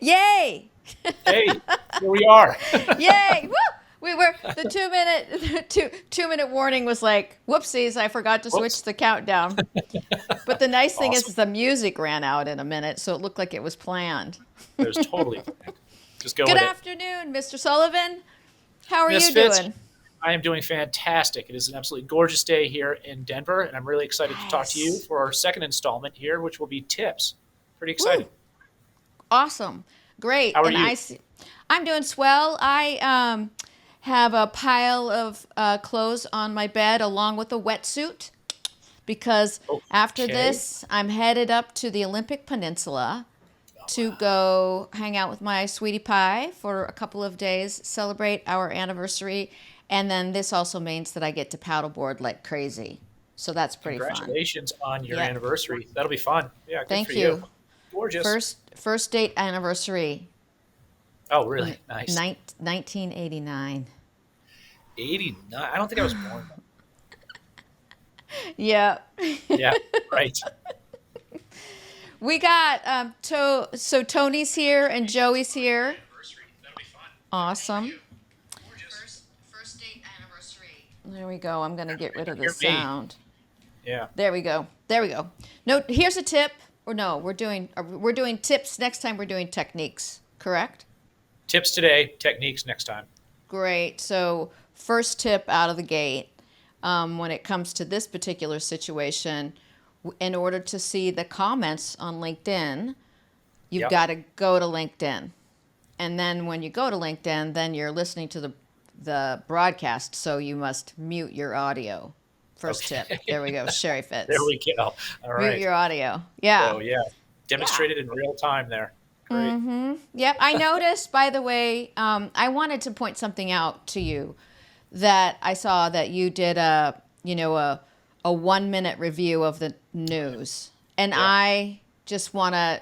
Yay! Hey, here we are. Yay! Woo! We were the 2 minute two minute warning was like, whoopsies, I forgot to switch Whoops. the countdown. But the nice thing Awesome. is the music ran out in a minute, so it looked like it was planned. It was totally planned. Just go Good with it. afternoon, Mr. Sullivan. How are Miss you Fitz, doing? I am doing fantastic. It is an absolutely gorgeous day here in Denver, and I'm really excited to talk to you Nice. for our second installment here, which will be tips. Pretty Woo! excited. Awesome. Great. How are And you? I'm doing swell. I have a pile of clothes on my bed along with a wetsuit because after Okay. this, I'm headed up to the Olympic Peninsula to go hang out with my sweetie pie for a couple of days, celebrate our anniversary. And then this also means that I get to paddleboard like crazy. So that's pretty fun. Congratulations on your Yep. anniversary. That'll be fun. Yeah, good for Thank you. you. Gorgeous. First date anniversary Oh, really? in Nice. 1989. 89. I don't think I was born then. Yeah. Yeah, right. We got so Tony's here and Joey's here. Awesome. First date anniversary. There we go. I'm gonna get rid of the Hear me. sound. Yeah. There we go. There we go. No, here's a tip. Or no, we're doing tips. Next time we're doing techniques. Correct? Tips today, techniques next time. Great. So first tip out of the gate, when it comes to this particular situation, in order to see the comments on LinkedIn, you've Yep. got to go to LinkedIn. And then when you go to LinkedIn, then you're listening to the broadcast, so you must mute your audio. First tip. Okay. There we go. Sheri There Fitts. we go. All Mute right. your audio. Yeah. So yeah, Yeah. demonstrated in real time there. Great. Yep. I noticed, by the way, I wanted to point something out to you that I saw that you did a 1 minute review of the news. And Yeah. I just want to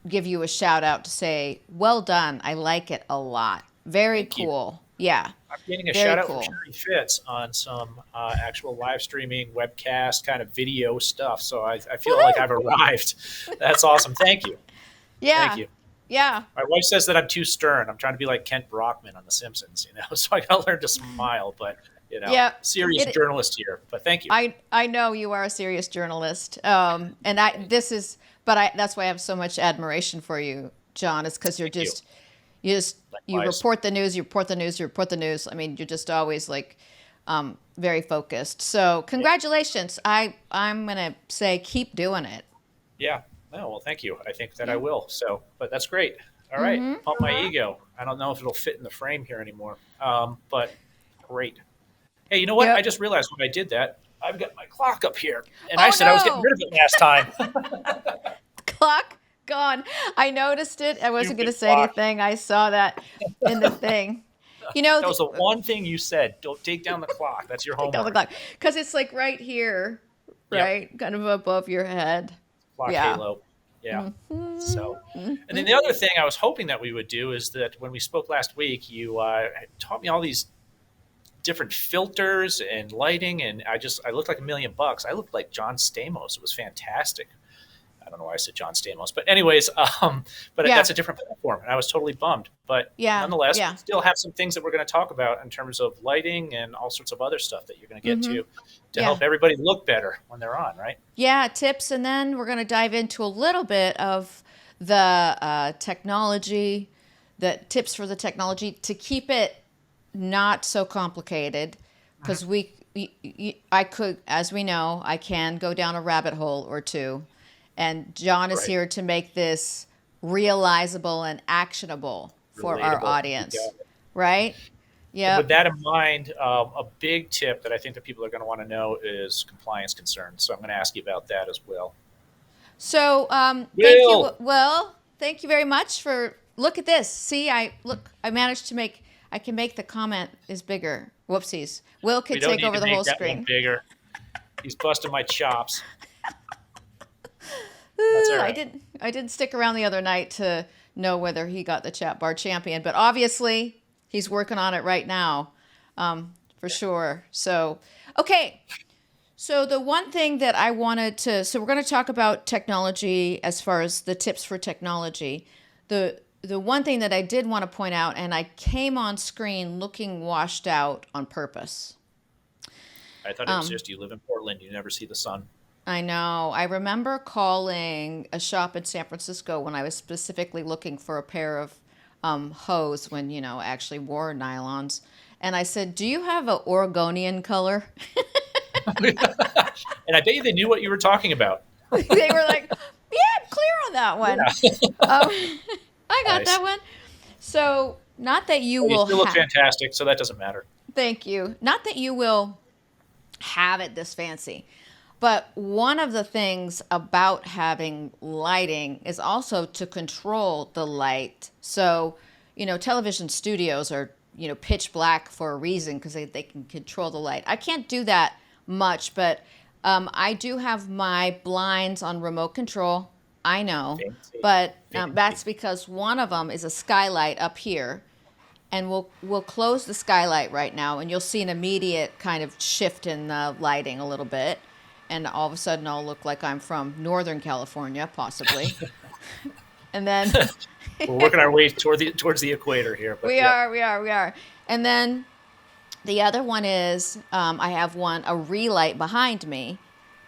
give you a shout out to say, well done. I like it a lot. Very Thank you. cool. Yeah. I'm getting a Very shout out from cool. Sheri Fitts on some actual live streaming, webcast, kind of video stuff. So I feel like Woohoo! I've arrived. That's awesome. Thank you. Thank Yeah. you. Yeah. My wife says that I'm too stern. I'm trying to be like Kent Brockman on The Simpsons, So I got to learn to smile, but Yeah. serious It journalist here. But thank you. I know you are a serious journalist. And that's why I have so much admiration for you, John, is because Thank you. you Likewise. report the news, you report the news, you report the news. I mean, you're just always like very focused. So Yeah. congratulations. I'm gonna say keep doing it. Yeah. Oh, well, thank you. I think that I Yeah. will. So, but that's great. All right. Mm-hmm. Pump my ego. I don't know if it'll fit in the frame here anymore. But great. Hey, you know what? I Yep. just realized when I did that, I've got my clock up here. And I Oh said I was getting no! rid of it last time. Clock gone. I noticed it. I wasn't Stupid gonna say clock. anything. I saw that in the thing. You know, That was the one thing you said. Don't take down the clock. That's your take down the homework. clock because it's like right here, Yep. right, kind of above your head. Clock Yeah. halo. Yeah. So, and then Mm-hmm. the other thing I was hoping that we would do is that when we spoke last week, you taught me all these different filters and lighting, and I looked like $1,000,000. I looked like John Stamos. It was fantastic. I don't know why I said John Stamos, but anyways, but Yeah, that's a different platform, and I was totally bummed. But yeah, nonetheless, we yeah. still have some things that we're going to talk about in terms of lighting and all sorts of other stuff that you're going to get Mm-hmm. to Yeah, help everybody look better when they're on, right? yeah. Tips, and then we're gonna dive into a little bit of the technology, the tips for the technology to keep it not so complicated, because Mhm. I could, as we know, I can go down a rabbit hole or two, and John is Right. here to make this realizable and actionable for our Relatable. You audience, got it. right? And with Yep. that in mind, a big tip that I think that people are going to want to know is compliance concerns. So I'm going to ask you about that as well. So, thank you. Will, Well, thank you very much for. Look at this. See, I managed to make. I can make the comment is bigger. Whoopsies. Will we could don't take need over to the whole make that one screen. bigger. He's busting my chops. That's all I right. didn't. I didn't stick around the other night to know whether he got the chat bar champion, but obviously he's working on it right now, for sure. So, okay. So the one thing that I wanted to, so we're going to talk about technology as far as the tips for technology. The one thing that I did want to point out, and I came on screen looking washed out on purpose. I thought it was just you live in Portland, you never see the sun. I know. I remember calling a shop in San Francisco when I was specifically looking for a pair of hose when, I actually wore nylons. And I said, "Do you have a Oregonian color?" And I bet you they knew what you were talking about. They were like, "Yeah, I'm clear on that one." Yeah. I got Nice. that one. So, not that you Well, you will still look have, fantastic, so that doesn't matter. thank you. Not that you will have it this fancy. But one of the things about having lighting is also to control the light. So, television studios are, pitch black for a reason because they can control the light. I can't do that much, but I do have my blinds on remote control. I know, Fancy. but Fancy. that's because one of them is a skylight up here, and we'll close the skylight right now, and you'll see an immediate kind of shift in the lighting a little bit, and all of a sudden I'll look like I'm from Northern California, possibly. And then We're working our way towards the equator here, but we yeah. are. And then the other one is I have a relight behind me,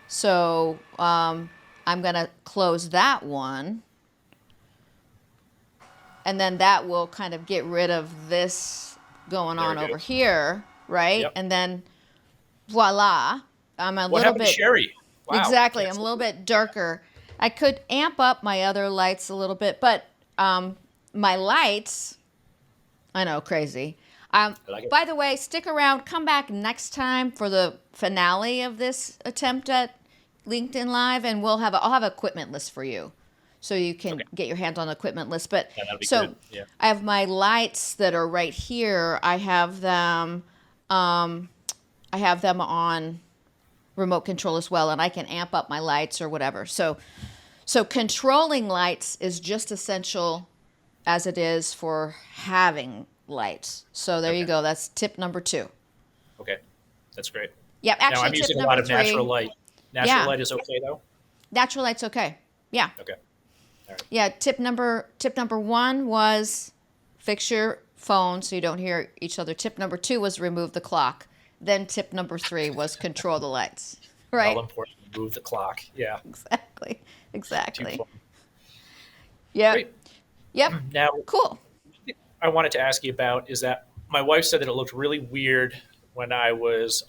so I'm gonna close that one, and then that will kind of get rid of this going There on we go. over here, right? Yep. And then voila, I'm a What little happened bit to Sheri? Wow. exactly. I'm a little bit darker. I could amp up my other lights a little bit, but my lights, I know, crazy. I like it. By the way, stick around. Come back next time for the finale of this attempt at LinkedIn Live, and I'll have an equipment list for you, so you can get your hands on the equipment list. But Yeah, that'd be so good. Yeah. I have my lights that are right here. I have them. I have them on remote control as well, and I can amp up my lights or whatever. So controlling lights is just essential as it is for having lights. So there you Okay. go. That's tip number 2. Okay. That's great. Yep, Now actually I'm tip using a number lot of 3. natural light. Natural Yeah. light is okay though? Natural light's okay. Yeah. Okay. All right. Yeah, tip number 1 was fix your phone so you don't hear each other. Tip number 2 was remove the clock. Then tip number 3 was control the lights. Right? All important. Move the clock. Yeah. Exactly. Too Exactly. fun. Yeah. Great. Yep. Now, Cool. I wanted to ask you about is that my wife said that it looked really weird when I was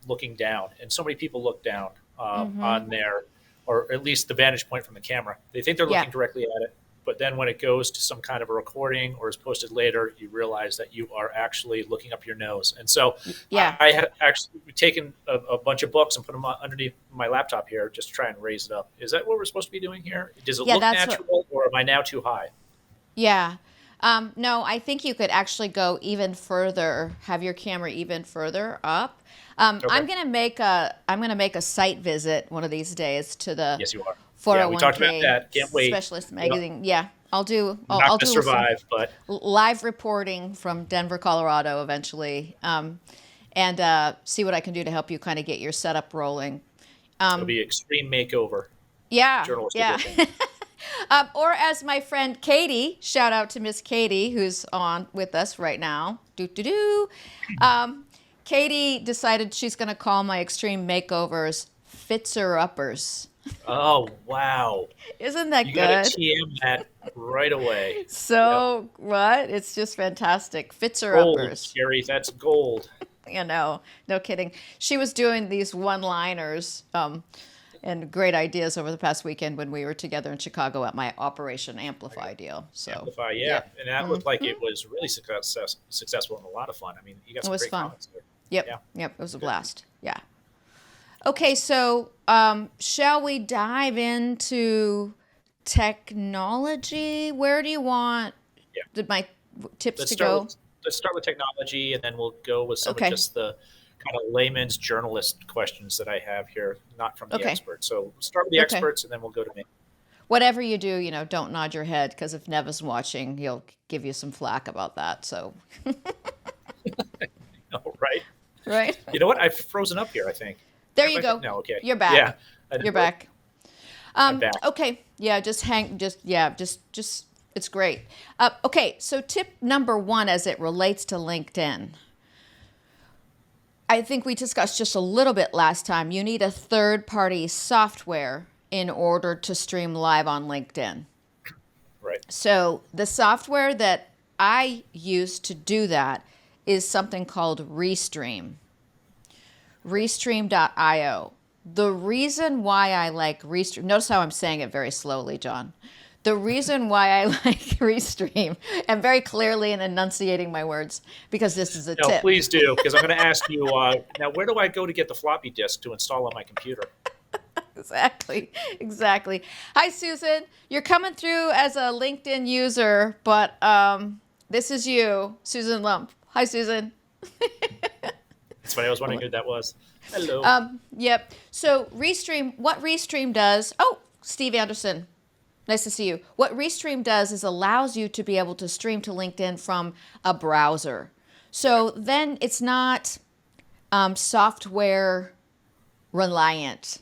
looking down, and so many people look down on their, or at least the vantage point from the camera. They think they're Yeah. looking directly at it, but then when it goes to some kind of a recording or is posted later, you realize that you are actually looking up your nose. And so Yeah. I had actually taken a bunch of books and put them underneath my laptop here just to try and raise it up. Is that what we're supposed to be doing here? Does it Yeah, look that's natural, or am I now too high? Yeah. No, I think you could actually go even further, have your camera even further up. Okay. I'm gonna make a site visit one of these days to the Yes, you are. 401k Yeah, we talked about that. Can't wait. Specialist magazine. Yeah, I'll Not I'll to do some survive, but live reporting from Denver, Colorado, eventually, and see what I can do to help you kind of get your setup rolling. it'll be extreme makeover. Yeah, Journalistic yeah. edition. Or as my friend Katie, shout out to Miss Katie, who's on with us right now. Katie decided she's going to call my extreme makeovers fixer-uppers. Oh wow! Isn't that You got to good? TM that right away. So, what? It's just fantastic. Gold, Fixer-uppers. Sheri, that's gold. No kidding. She was doing these one-liners and great ideas over the past weekend when we were together in Chicago at my Operation Amplify deal. So, Amplify, yeah. Yep. And that looked like it was really successful and a lot of fun. I mean, you got It some was great fun. comments there. Yep. Yeah. Yep. It was a blast. Yeah. Okay. So, shall we dive into technology? Where do you want Yeah. my tips Let's to start go? let's start with technology, and then we'll go with some Okay. of just the kind of layman's journalist questions that I have here, not from the Okay. experts. So we'll start with the Okay. experts, and then we'll go to me. Whatever you do, don't nod your head because if Neva's watching, he'll give you some flack about that. So, Oh, right. right? You know what? I've frozen up here, I think. There you go. No, okay. You're back. Yeah. You're back. I'm back. Okay. Yeah, just it's great. Okay, so tip number 1 as it relates to LinkedIn. I think we discussed just a little bit last time. You need a third-party software in order to stream live on LinkedIn. Right. So the software that I use to do that is something called Restream. Restream.io. The reason why I like Restream, notice how I'm saying it very slowly, John. The reason why I like Restream, and very clearly in enunciating my words, because this is a No, tip. please do, because I'm going to ask you now. Where do I go to get the floppy disk to install on my computer? Exactly. Hi, Susan. You're coming through as a LinkedIn user, but this is you, Susan Lump. Hi, Susan. That's funny. I was wondering who that was. Hello. Yep. So Restream, what Restream does, oh, Steve Anderson. Nice to see you. What Restream does is allows you to be able to stream to LinkedIn from a browser. So then it's not software reliant,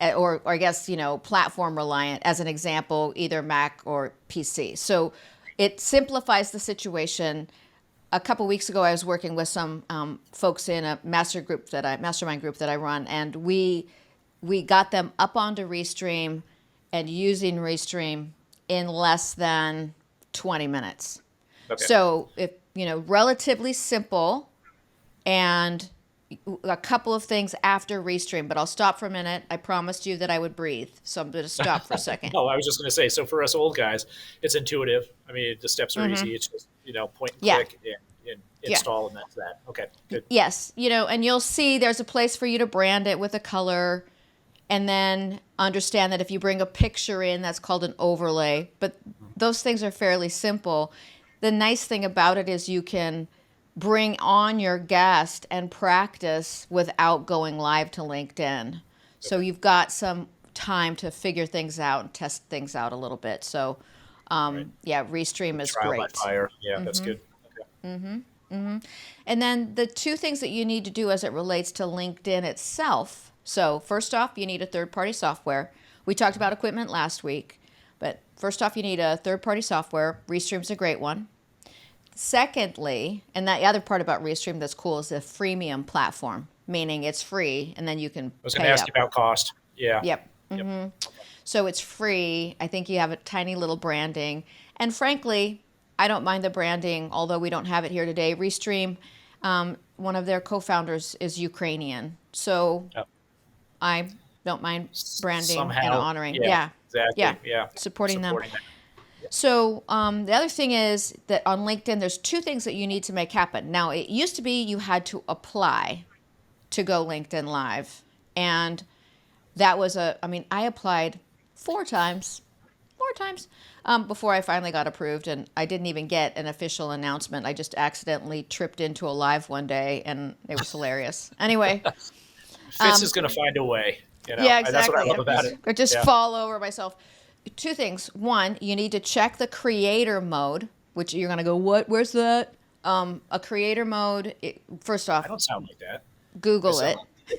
or I guess, platform reliant, as an example, either Mac or PC. So it simplifies the situation. A couple weeks ago, I was working with some folks in a mastermind group that I run, and we got them up onto Restream and using Restream in less than 20 minutes. Okay. So relatively simple, and a couple of things after Restream, but I'll stop for a minute. I promised you that I would breathe, so I'm going to stop for a second. No, I was just going to say, so for us old guys, it's intuitive. I mean, the steps are easy. It's just, point and click and install, and that's that. Okay, good. Yes, and you'll see there's a place for you to brand it with a color, and then understand that if you bring a picture in, that's called an overlay. But those things are fairly simple. The nice thing about it is you can bring on your guest and practice without going live to LinkedIn. So you've got some time to figure things out and test things out a little bit. So, Restream is Trial great. by fire. Yeah, that's good. Okay. And then the 2 things that you need to do as it relates to LinkedIn itself. So first off, you need a third-party software. We talked about equipment last week, but first off, you need a third-party software. Restream's a great one. Secondly, and the other part about Restream that's cool is the freemium platform, meaning it's free, and then you can I was going to ask you about cost. Yeah. Yep. Mm-hmm. So it's free. I think you have a tiny little branding. And frankly, I don't mind the branding, although we don't have it here today. Restream, one of their co-founders is Ukrainian. So I don't mind branding and honoring. Yeah. Exactly. Yeah. Supporting them. That. So the other thing is that on LinkedIn, there's 2 things that you need to make happen. Now, it used to be you had to apply to go LinkedIn Live. And that was I applied 4 times before I finally got approved. And I didn't even get an official announcement. I just accidentally tripped into a live one day, and it was hilarious. Anyway. Fitz is going to find a way. Yeah, exactly. That's what I love about it. Or just fall over myself. 2 things. 1, you need to check the creator mode, which you're going to go, what? Where's that? A creator mode, first off. I don't sound like that. Google it.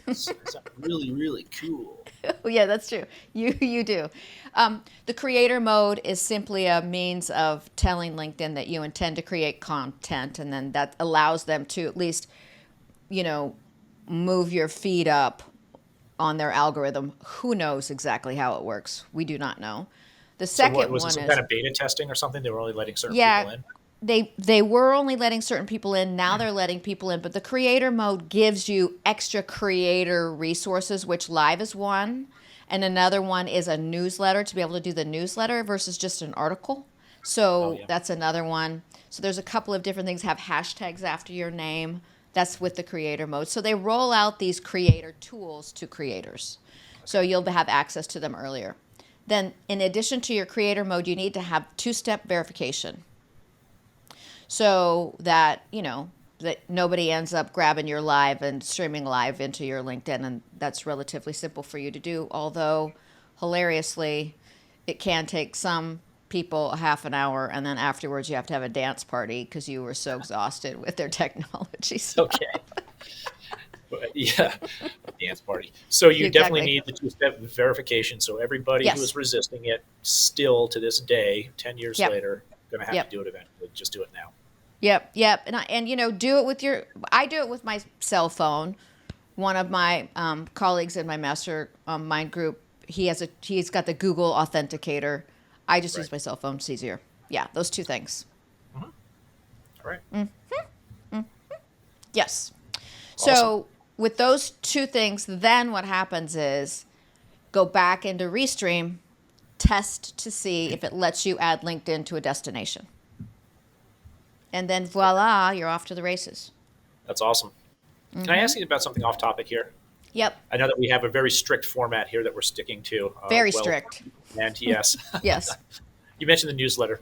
It sounds really, really cool. Yeah, that's true. You do. The creator mode is simply a means of telling LinkedIn that you intend to create content, and then that allows them to at least, move your feed up on their algorithm. Who knows exactly how it works? We do not know. The second one was it some kind of beta testing or something? They were only letting certain people in? They were only letting certain people in. Now they're letting people in. But the creator mode gives you extra creator resources, which Live is one. And another one is a newsletter, to be able to do the newsletter versus just an article. So that's another one. So there's a couple of different things. Have hashtags after your name. That's with the creator mode. So they roll out these creator tools to creators. So you'll have access to them earlier. Then in addition to your creator mode, you need to have 2-step verification. So that, that nobody ends up grabbing your live and streaming live into your LinkedIn. And that's relatively simple for you to do. Although, hilariously, it can take some people a half an hour, and then afterwards you have to have a dance party because you were so exhausted with their technology stuff. Okay. Yeah. dance party. So you definitely Exactly. need the two-step verification. So everybody who Yes. is resisting it, still to this day, 10 years Yep. later, going to have to Yep. do it eventually. Just do it now. Yep. Yep. And do it with I do it with my cell phone. One of my colleagues in my mastermind group, he's got the Google Authenticator. I just Right. use my cell phone. It's easier. Yeah, those two things. Mhm. All right. Yes. Awesome. So with those two things, then what happens is go back into Restream, test to see if it lets you add LinkedIn to a destination. And then voila, you're off to the races. That's awesome. Can I ask you about something off topic here? Yep. I know that we have a very strict format here that we're sticking to. Very Well, strict. and yes, Yes. you mentioned the newsletter.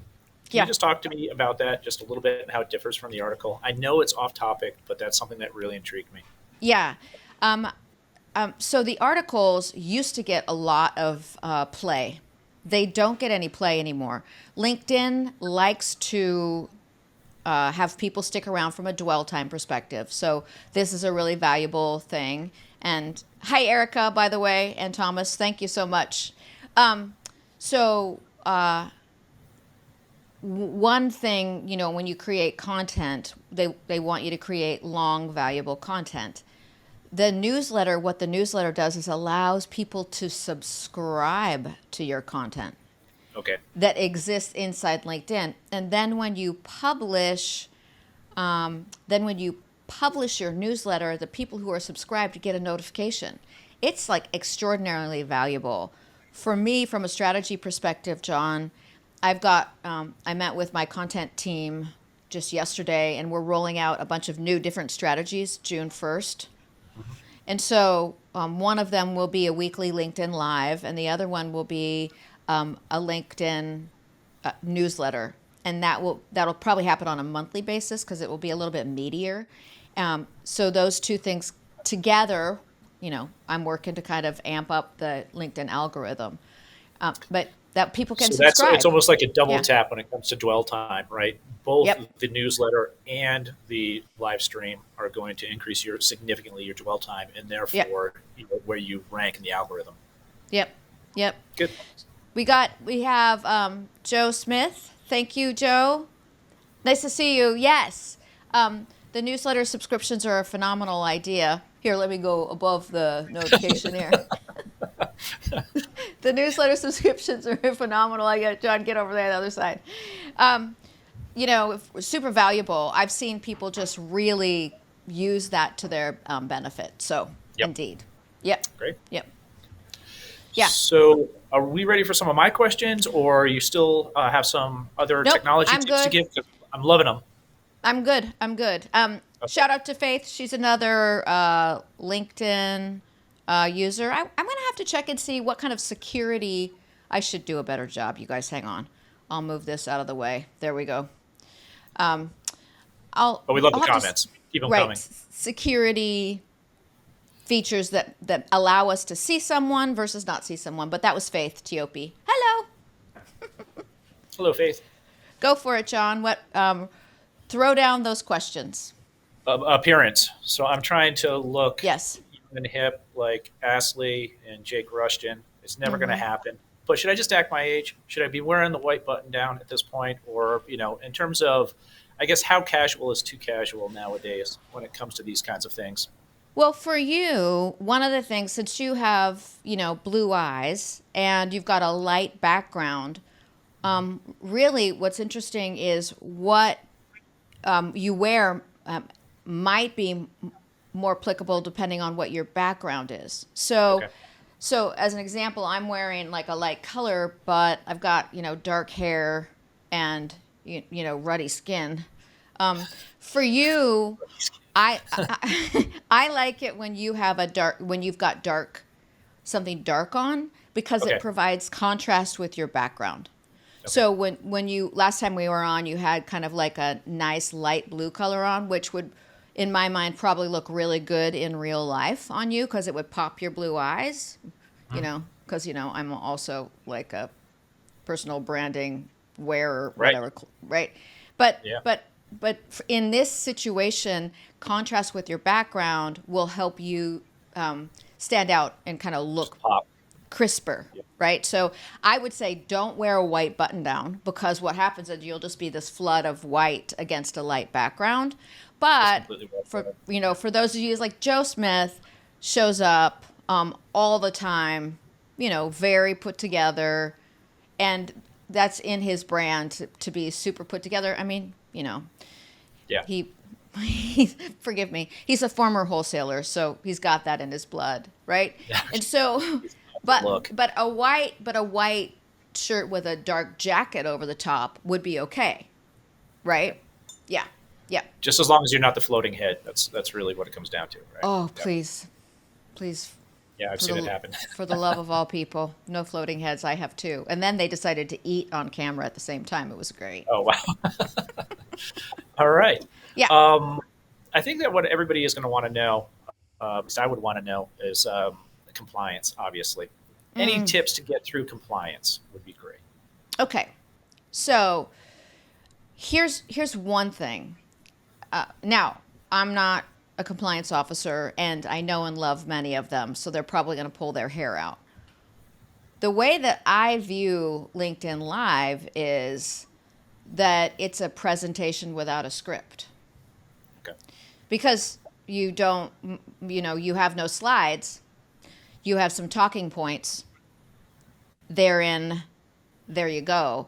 Can Yeah. you just talk to me about that just a little bit and how it differs from the article? I know it's off topic, but that's something that really intrigued me. Yeah. Um, so the articles used to get a lot of play. They don't get any play anymore. LinkedIn likes to have people stick around from a dwell time perspective. So this is a really valuable thing. And hi, Erica, by the way, and Thomas, thank you so much. So one thing, when you create content, they want you to create long, valuable content. What the newsletter does is allows people to subscribe to your content Okay. that exists inside LinkedIn. And then when you publish your newsletter, the people who are subscribed get a notification. It's like extraordinarily valuable. For me, from a strategy perspective, John, I met with my content team just yesterday, and we're rolling out a bunch of new different strategies June 1st. And so one of them will be a weekly LinkedIn Live, and the other one will be a LinkedIn newsletter. And that'll probably happen on a monthly basis because it will be a little bit meatier. So those two things together, I'm working to kind of amp up the LinkedIn algorithm. But that people can So it's subscribe. almost like a double Yeah. tap when it comes to dwell time, right? Both Yep. the newsletter and the live stream are going to increase significantly your dwell time, and therefore where you rank in the algorithm. Yep. Yep. Good. We have Joe Smith. Thank you, Joe. Nice to see you. Yes. The newsletter subscriptions are a phenomenal idea. Here, let me go above the notification here. The newsletter subscriptions are phenomenal. John, get over there on the other side. Super valuable. I've seen people just really use that to their benefit. So, Yep. indeed. Yep. Great. Yep. Yeah. So, are we ready for some of my questions, or you still have some other Nope, technology I'm tips to good. give? 'Cause I'm loving them. I'm good. I'm good. Shout out to Faith. She's another LinkedIn user. I'm going to have to check and see what kind of security. I should do a better job. You guys hang on. I'll move this out of the way. There we go. But we love I'll the have to comments. Keep them right, coming. security features that allow us to see someone versus not see someone. But that was Faith, T.O.P. Hello. Hello, Faith. Go for it, John. Throw down those questions. Appearance. So I'm trying to look Yes. and hip like Astley and Jake Rushton. It's never going to happen. But should I just act my age? Should I be wearing the white button down at this point? Or, in terms of, I guess, how casual is too casual nowadays when it comes to these kinds of things? Well, for you, one of the things, since you have, blue eyes and you've got a light background, really what's interesting is what you wear might be more applicable depending on what your background is. So, Okay. so as an example, I'm wearing like a light color, but I've got, dark hair and, ruddy skin. For you, I like it when you have when you've got something dark on because Okay. it provides contrast with your background. So when last time we were on, you had kind of like a nice light blue color on, which would, in my mind, probably look really good in real life on you because it would pop your blue eyes, because, I'm also like a personal branding wearer, Right. whatever, right? But, Yeah. but in this situation, contrast with your background will help you stand out and kind of look Pop. crisper, right? So I would say don't wear a white button down, because what happens is you'll just be this flood of white against a light background. But for those of you like Joe Smith shows up all the time, very put together, and that's in his brand to be super put together. I mean, Yeah. forgive me, he's a former wholesaler, so he's got that in his blood, right? And so, but a white shirt with a dark jacket over the top would be okay, right? Yeah, yeah. Just as long as you're not the floating head. That's really what it comes down to, right? Oh, please. Yeah, I've seen it happen. For the love of all people, no floating heads. I have two. And then they decided to eat on camera at the same time. It was great. Oh, wow. All right. Yeah. I think that what everybody is going to want to know, at least I would want to know, is compliance, obviously. Any tips to get through compliance would be great. Okay. So here's one thing. Now, I'm not a compliance officer, and I know and love many of them, so they're probably going to pull their hair out. The way that I view LinkedIn Live is that it's a presentation without a script. Okay. Because you have no slides, you have some talking points. There you go.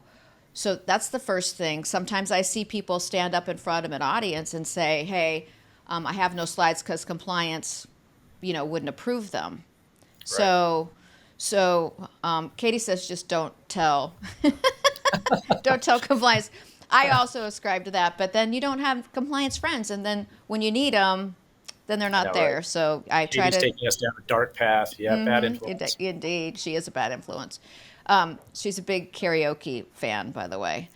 So that's the first thing. Sometimes I see people stand up in front of an audience and say, hey, I have no slides because compliance, wouldn't approve them. Right. So Katie says just don't tell. Don't tell compliance. I also ascribe to that, but then you don't have compliance friends, and then when you need them, then they're not there. Right. So I try to. Taking us down a dark path. Yeah, bad influence. Indeed, she is a bad influence. She's a big karaoke fan, by the way.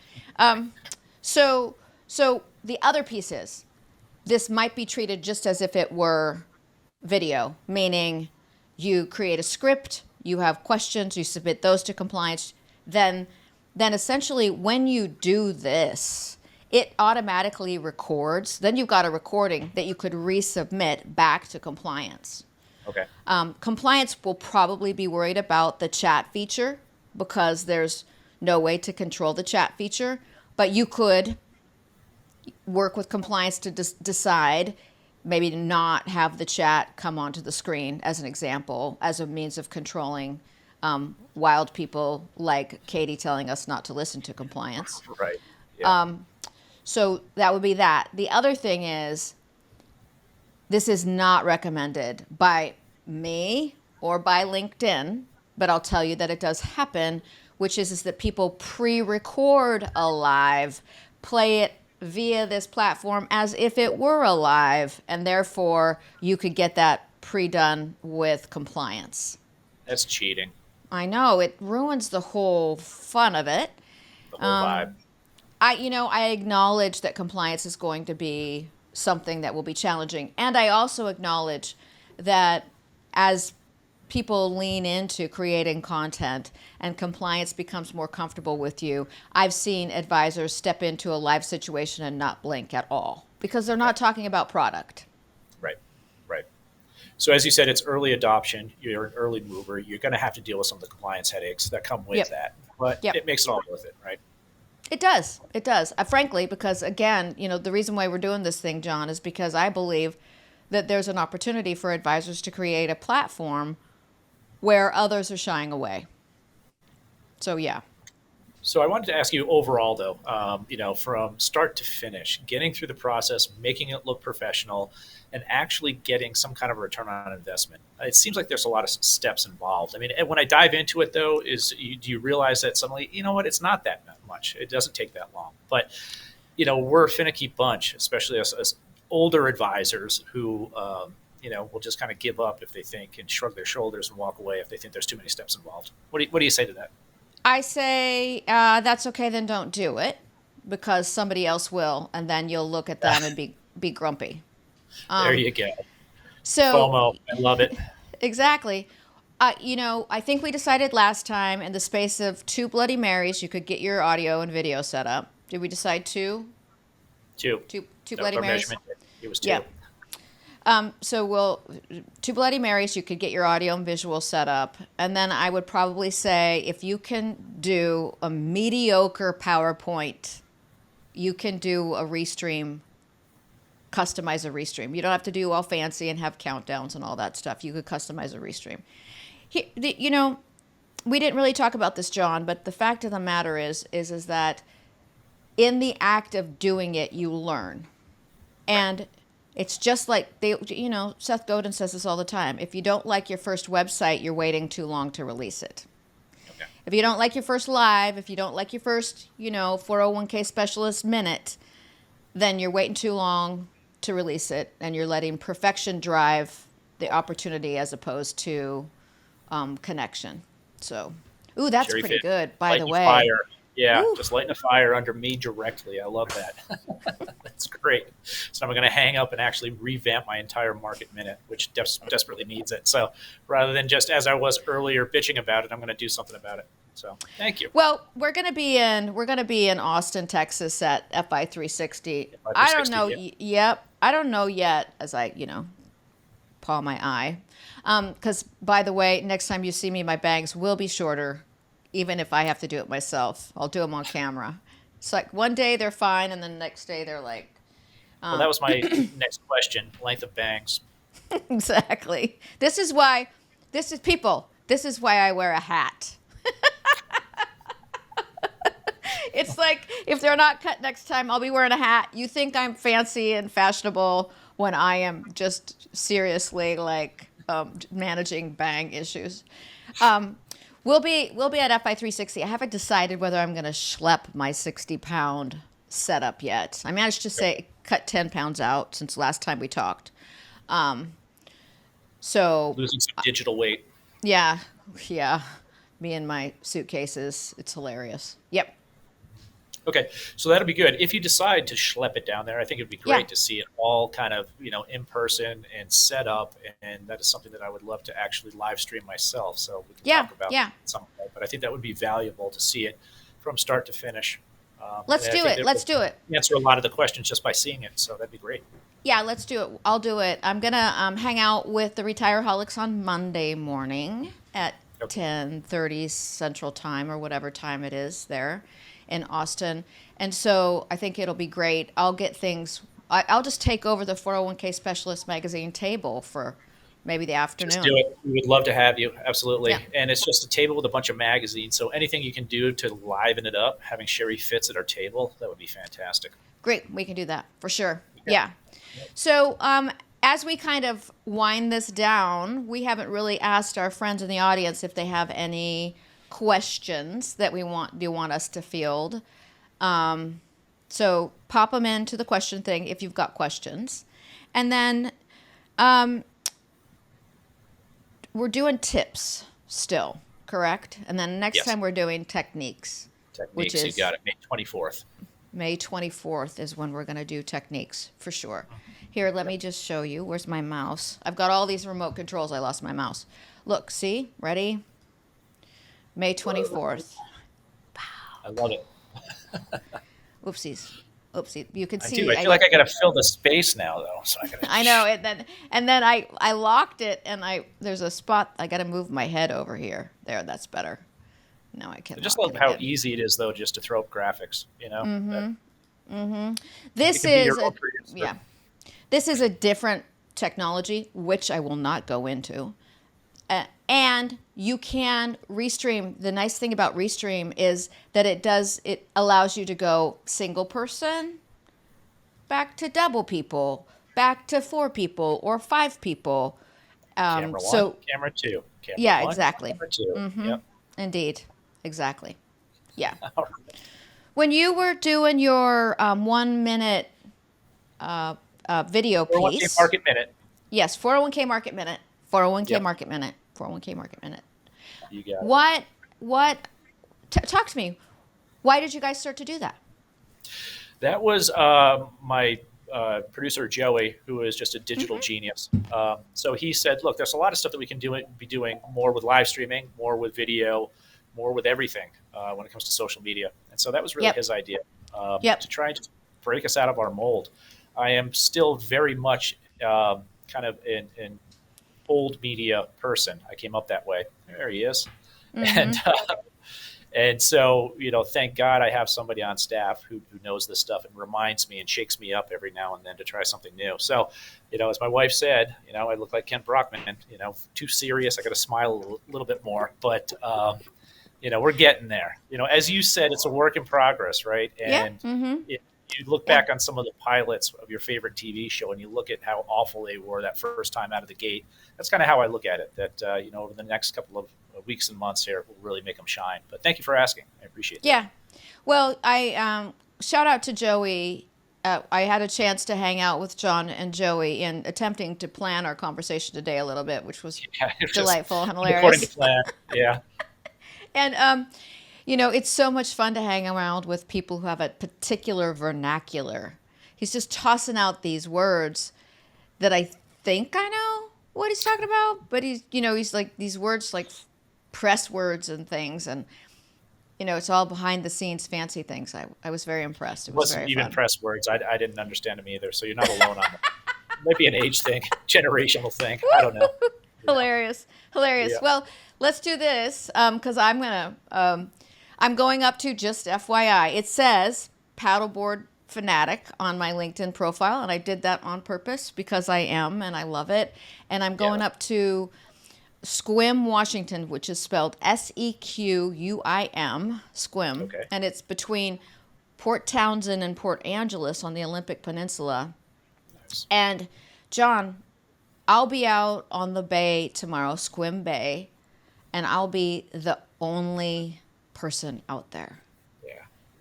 So the other piece is, this might be treated just as if it were video, meaning you create a script, you have questions, you submit those to compliance, then essentially when you do this, it automatically records. Then you've got a recording that you could resubmit back to compliance. Okay. Compliance will probably be worried about the chat feature because there's no way to control the chat feature, but you could work with compliance to decide maybe to not have the chat come onto the screen, as an example, as a means of controlling wild people like Katie telling us not to listen to compliance. Right. Yeah. So that would be that. The other thing is, this is not recommended by me or by LinkedIn, but I'll tell you that it does happen, which is that people pre-record a live, play it via this platform as if it were a live, and therefore you could get that pre-done with compliance. That's cheating. I know, it ruins the whole fun of it. The whole vibe. I acknowledge that compliance is going to be something that will be challenging. And I also acknowledge that as people lean into creating content and compliance becomes more comfortable with you, I've seen advisors step into a live situation and not blink at all because they're not talking about product. Right. So as you said, it's early adoption. You're an early mover. You're going to have to deal with some of the compliance headaches that come with that. But it makes it all worth it, right? It does. Frankly, because again, the reason why we're doing this thing, John, is because I believe that there's an opportunity for advisors to create a platform where others are shying away. So, yeah. So I wanted to ask you overall, though, from start to finish, getting through the process, making it look professional, and actually getting some kind of a return on investment. It seems like there's a lot of steps involved. I mean, when I dive into it, though, do you realize that suddenly, it's not that much. It doesn't take that long. But, we're a finicky bunch, especially as older advisors who, will just kind of give up if they think and shrug their shoulders and walk away if they think there's too many steps involved. What do you say to that? I say, that's okay, then don't do it because somebody else will, and then you'll look at them and be grumpy. There you go. So FOMO, I love it. Exactly. I think we decided last time in the space of 2 Bloody Marys, you could get your audio and video set up. Did we decide 2? 2. 2 Bloody Marys? It was 2. So we'll 2 Bloody Marys. You could get your audio and visual set up, and then I would probably say if you can do a mediocre PowerPoint, you can do a restream, customize a restream. You don't have to do all fancy and have countdowns and all that stuff. You could customize a restream. We didn't really talk about this, John, but the fact of the matter is that in the act of doing it, you learn. And it's just like Seth Godin says this all the time. If you don't like your first website, you're waiting too long to release it. Okay. If you don't like your first live, if you don't like your first, 401k specialist minute, then you're waiting too long to release it, and you're letting perfection drive the opportunity as opposed to connection. So, that's Sheri pretty Fitts, good, by the lighting a way. fire. Yeah, Ooh. just lighting a fire under me directly. I love that. That's great. So I'm going to hang up and actually revamp my entire Market Minute, which desperately needs it. So rather than just as I was earlier bitching about it, I'm going to do something about it. So thank you. Well, we're gonna be in Austin, Texas at FI 360. I don't know. Yeah. Yep, I don't know yet. As I paw my eye, because by the way, next time you see me, my bangs will be shorter, even if I have to do it myself. I'll do them on camera. It's like one day they're fine, and then the next day they're like. Well, that was my next question: length of bangs. Exactly. This is why I wear a hat. It's like if they're not cut next time, I'll be wearing a hat. You think I'm fancy and fashionable when I am just seriously like managing bang issues. We'll be at FI 360. I haven't decided whether I'm going to schlep my 60-pound setup yet. I managed to cut 10 pounds out since last time we talked. So Losing some digital weight. yeah. Me and my suitcases. It's hilarious. Yep. Okay, so that'll be good. If you decide to schlep it down there, I think it'd be great to see it all kind of, in person and set up. And that is something that I would love to actually live stream myself. So we can talk about it at some point. But I think that would be valuable to see it from start to finish. Let's do it. Answer a lot of the questions just by seeing it. So that'd be great. Yeah, let's do it. I'll do it. I'm going to hang out with the Retireaholics on Monday morning at 10:30 Central Time or whatever time it is there in Austin. And so I think it'll be great. I'll get things. I'll just take over the 401k Specialist Magazine table for maybe the afternoon. Just do it. We would love to have you. Absolutely. Yeah. And it's just a table with a bunch of magazines. So anything you can do to liven it up, having Sheri Fitts at our table, that would be fantastic. Great. We can do that for sure. Yeah. So as we kind of wind this down, we haven't really asked our friends in the audience if they have any questions that you want us to field. So pop them into the question thing if you've got questions. And then we're doing tips still, correct? And then next time we're doing techniques. Which is, you got it, May 24th. May 24th is when we're going to do techniques, for sure. Here, let me just show you. Where's my mouse? I've got all these remote controls. I lost my mouse. Look, see? Ready? May 24th. I love it. Oopsies. You can I see. do. I feel like I got to fill the space now, though. So I know. And then I locked it, and there's a spot. I got to move my head over here. There, that's better. Now I can. I just love how easy it is, though, just to throw up graphics. This is a different technology, which I will not go into. And you can restream. The nice thing about restream is that it allows you to go single person, back to double people, back to 4 people or 5 people. Camera 1, camera 2. Camera 1, exactly. Camera 2. Mm-hmm. Yep. Indeed. Exactly. Yeah. When you were doing your 1 minute video piece. 401k Market Minute. Yes, 401k Market Minute. 401k Yep. Market Minute. 401k Market Minute. You got it. Talk to me. Why did you guys start to do that? That was my producer, Joey, who is just a digital genius. So he said, look, there's a lot of stuff that we can be doing more with live streaming, more with video, more with everything when it comes to social media. And so that was really his idea to try and just break us out of our mold. I am still very much kind of an old media person. I came up that way. There he is. And Mm-hmm. and so, thank God I have somebody on staff who knows this stuff and reminds me and shakes me up every now and then to try something new. So, as my wife said, I look like Kent Brockman, too serious. I got to smile a little bit more, but, we're getting there. As you said, it's a work in progress, right? Yeah. And Mm-hmm. you look Yeah. back on some of the pilots of your favorite TV show and you look at how awful they were that first time out of the gate. That's kind of how I look at it, that, over the next couple of weeks and months here, will really make them shine. But thank you for asking. I appreciate that. Yeah. Well, I shout out to Joey. I had a chance to hang out with John and Joey in attempting to plan our conversation today a little bit, which was Yeah, it's just delightful and according to hilarious. plan. Yeah. And it's so much fun to hang around with people who have a particular vernacular. He's just tossing out these words that I think I know what he's talking about, but he's like these words like press words and things, and it's all behind the scenes fancy things. I was very impressed. It It was wasn't very even fun. press words. I didn't understand them either. So you're not alone on that. It might be an age thing, generational thing. I don't know. Hilarious. Yeah. Well, let's do this because I'm going up to, just FYI, it says paddleboard fanatic on my LinkedIn profile, and I did that on purpose because I am and I love it. And I'm going Yeah. up to Sequim, Washington, which is spelled Sequim, Sequim, Okay. and it's between Port Townsend and Port Angeles on the Olympic Peninsula. Nice. And John, I'll be out on the bay tomorrow, Sequim Bay, and I'll be the only person out there Yeah.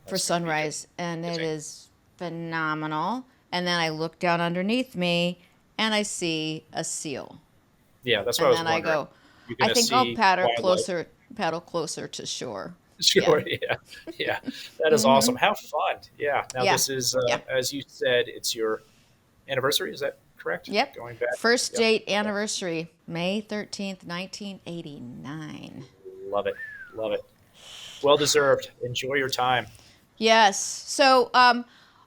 for That's gonna be sunrise, and it amazing. is phenomenal. And then I look down underneath me and I see a seal. Yeah, that's what I And was then I wondering. go, You're I going to think I'll see wildlife. paddle closer to shore. Sure. Yeah. Yeah. That is awesome. Mm-hmm. How fun. Yeah. Now, Yeah. this is, Yeah. as you said, it's your anniversary. Is that correct? Yep. Going back. First Yep. date anniversary, May 13th, 1989. Love it. Love it. Well deserved. Enjoy your time. Yes. So,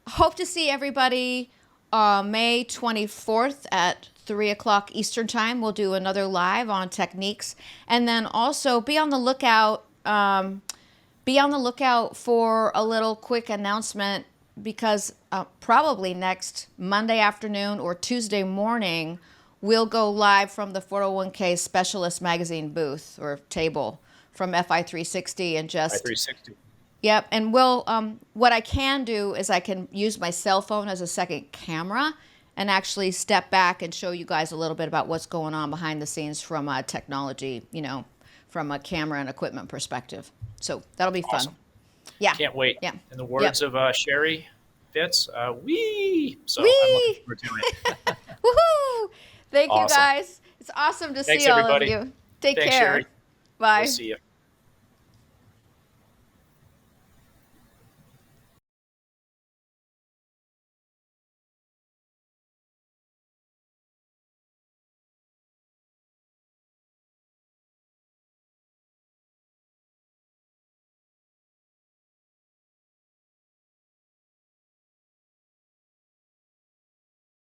hope to see everybody May 24th at 3 o'clock Eastern Time. We'll do another live on techniques. And then also be on the lookout. Be on the lookout for a little quick announcement because probably next Monday afternoon or Tuesday morning, we'll go live from the 401k Specialist Magazine booth or table from FI 360 and By just 360. Yep, and what I can do is I can use my cell phone as a second camera and actually step back and show you guys a little bit about what's going on behind the scenes from a technology, from a camera and equipment perspective. So that'll be fun. Awesome. Yeah. Can't wait. Yeah. In the words of Sheri Fitts, wee. So I'm looking Whee! forward to it. Woohoo! Thank you Awesome. guys. It's awesome to Thanks, see all everybody. of you. Take Thanks, care. Sheri. Bye. We'll see you.